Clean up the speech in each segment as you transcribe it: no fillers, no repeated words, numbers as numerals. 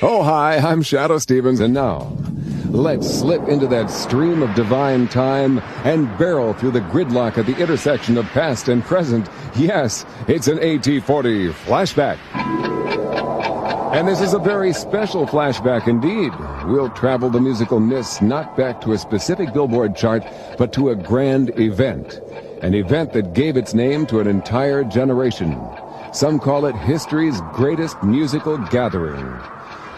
Oh, hi, I'm Shadoe Stevens, and now, let's slip into that stream of divine time and barrel through the gridlock at the intersection of past and present. Yes, it's an AT40 flashback. And this is a very special flashback indeed. We'll travel the musical mists not back to a specific Billboard chart, but to a grand event. An event that gave its name to an entire generation. Some call it history's greatest musical gathering.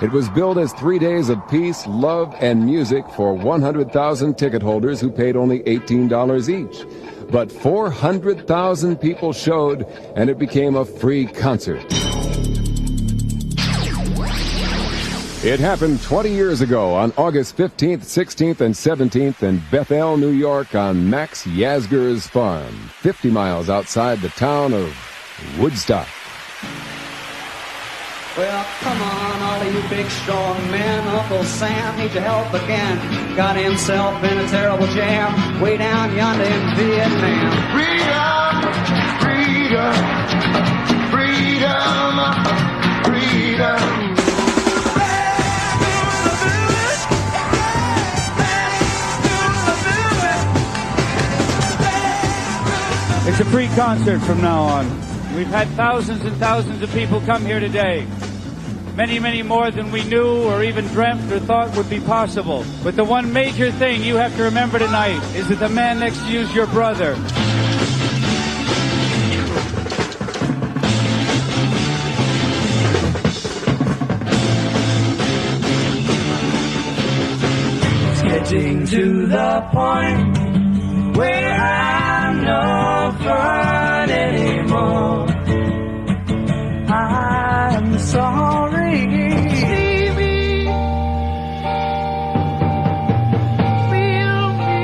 It was billed as 3 days of peace, love, and music for 100,000 ticket holders who paid only $18 each. But 400,000 people showed, and it became a free concert. It happened 20 years ago on August 15th, 16th, and 17th in Bethel, New York on Max Yasgur's farm, 50 miles outside the town of Woodstock. Well, come on, all of you big strong men. Uncle Sam needs your help again. Got himself in a terrible jam way down yonder in Vietnam. Freedom, freedom, freedom, freedom. It's a free concert from now on. We've had thousands and thousands of people come here today. Many, many more than we knew or even dreamt or thought would be possible. But the one major thing you have to remember tonight is that the man next to you is your brother. It's getting to the point where I'm no fun anymore. I'm sorry. Stevie, feel me,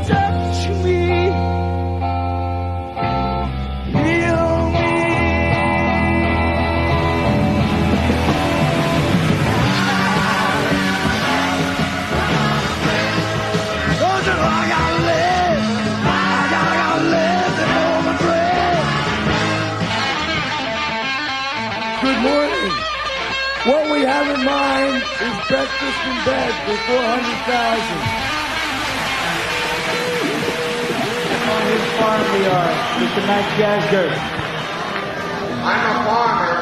touch me, heal me. Don't you know I gotta live? I gotta live to know my dream. Good morning. What we have in mind is breakfast in bed for 400,000. On his farm we are, Mr. Max Yasgur. I'm a farmer.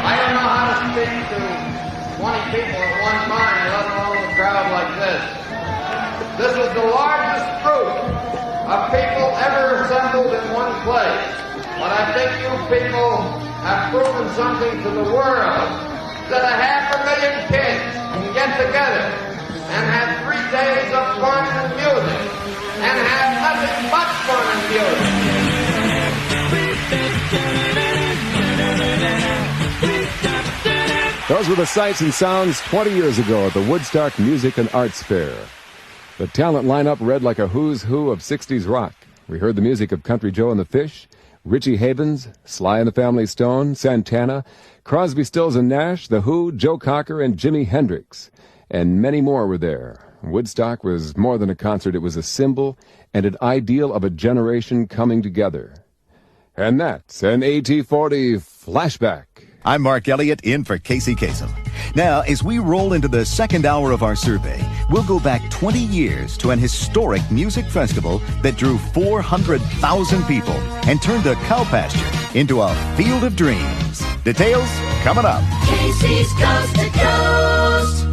I don't know how to speak to 20 people at one time, let alone a crowd like this. This is the largest group of people ever assembled in one place. But I think you people have proven something to the world, that 500,000 kids can get together and have 3 days of fun and music, and have nothing but fun and music. Those were the sights and sounds 20 years ago at the Woodstock Music and Arts Fair. The talent lineup read like a who's who of 60s rock. We heard the music of Country Joe and the Fish, Richie Havens, Sly and the Family Stone, Santana, Crosby, Stills and Nash, The Who, Joe Cocker, and Jimi Hendrix. And many more were there. Woodstock was more than a concert. It was a symbol and an ideal of a generation coming together. And that's an AT40 flashback. I'm Mark Elliott, in for Casey Kasem. Now, as we roll into the second hour of our survey, we'll go back 20 years to an historic music festival that drew 400,000 people and turned a cow pasture into a field of dreams. Details coming up. Casey's Coast to Coast.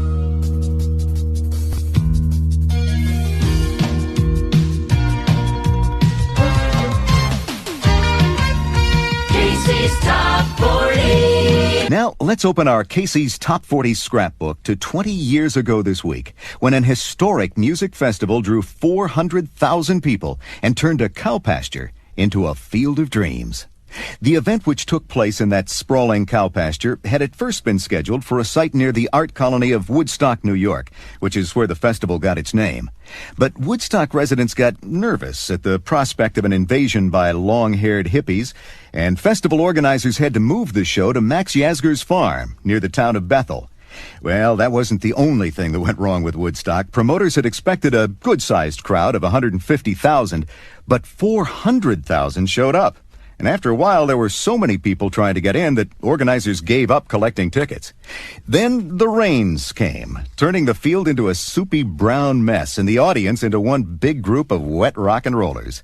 Casey's Top 40. Now, let's open our Casey's Top 40 Scrapbook to 20 years ago this week, when an historic music festival drew 400,000 people and turned a cow pasture into a field of dreams. The event, which took place in that sprawling cow pasture, had at first been scheduled for a site near the art colony of Woodstock, New York, which is where the festival got its name. But Woodstock residents got nervous at the prospect of an invasion by long-haired hippies, and festival organizers had to move the show to Max Yasgur's farm near the town of Bethel. Well, that wasn't the only thing that went wrong with Woodstock. Promoters had expected a good-sized crowd of 150,000, but 400,000 showed up. And after a while, there were so many people trying to get in that organizers gave up collecting tickets. Then the rains came, turning the field into a soupy brown mess and the audience into one big group of wet rock and rollers.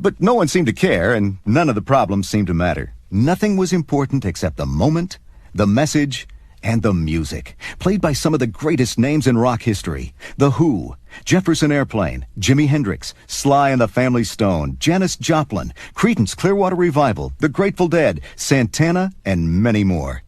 But no one seemed to care, and none of the problems seemed to matter. Nothing was important except the moment, the message, and the music, played by some of the greatest names in rock history. The Who, Jefferson Airplane, Jimi Hendrix, Sly and the Family Stone, Janis Joplin, Creedence Clearwater Revival, The Grateful Dead, Santana, and many more.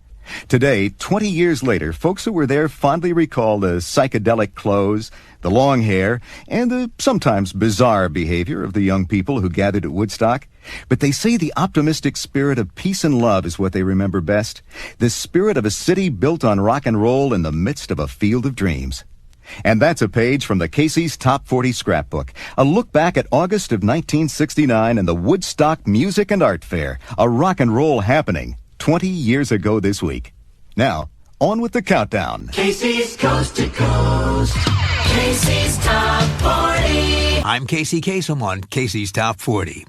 Today, 20 years later, folks who were there fondly recall the psychedelic clothes, the long hair, and the sometimes bizarre behavior of the young people who gathered at Woodstock. But they say the optimistic spirit of peace and love is what they remember best. The spirit of a city built on rock and roll in the midst of a field of dreams. And that's a page from the Casey's Top 40 Scrapbook, a look back at August of 1969 and the Woodstock Music and Art Fair, a rock and roll happening 20 years ago this week. Now, on with the countdown. Casey's Coast to Coast. Casey's Top 40. I'm Casey Kasem on Casey's Top 40.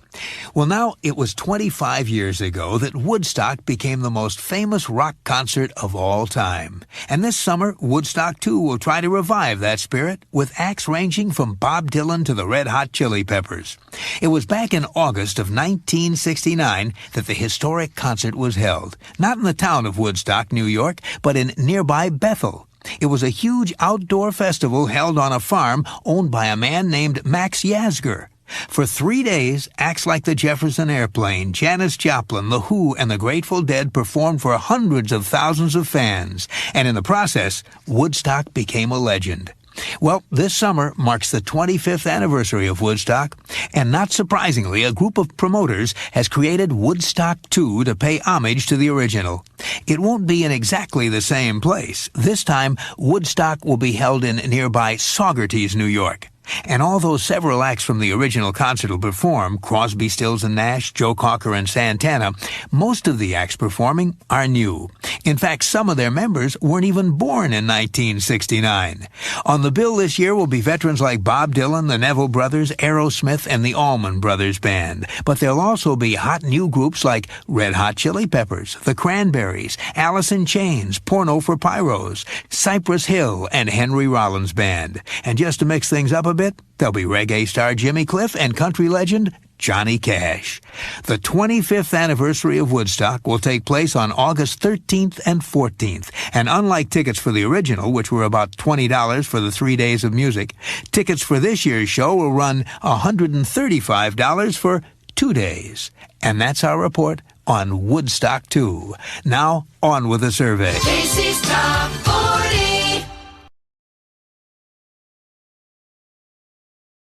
Well, now, it was 25 years ago that Woodstock became the most famous rock concert of all time. And this summer, Woodstock 2 will try to revive that spirit with acts ranging from Bob Dylan to the Red Hot Chili Peppers. It was back in August of 1969 that the historic concert was held, not in the town of Woodstock, New York, but in nearby Bethel. It was a huge outdoor festival held on a farm owned by a man named Max Yasgur. For 3 days, acts like the Jefferson Airplane, Janis Joplin, The Who, and the Grateful Dead performed for hundreds of thousands of fans. And in the process, Woodstock became a legend. Well, this summer marks the 25th anniversary of Woodstock, and not surprisingly, a group of promoters has created Woodstock 2 to pay homage to the original. It won't be in exactly the same place. This time, Woodstock will be held in nearby Saugerties, New York. And although several acts from the original concert will perform, Crosby, Stills and Nash, Joe Cocker and Santana, most of the acts performing are new. In fact, some of their members weren't even born in 1969. On the bill this year will be veterans like Bob Dylan, the Neville Brothers, Aerosmith, and the Allman Brothers Band. But there'll also be hot new groups like Red Hot Chili Peppers, the Cranberries, Alice in Chains, Porno for Pyros, Cypress Hill, and Henry Rollins Band. And just to mix things up a bit, there'll be reggae star Jimmy Cliff and country legend Johnny Cash. The 25th anniversary of Woodstock will take place on August 13th and 14th. And unlike tickets for the original, which were about $20 for the 3 days of music, tickets for this year's show will run $135 for 2 days. And that's our report on Woodstock 2. Now, on with the survey. Casey's Top 40.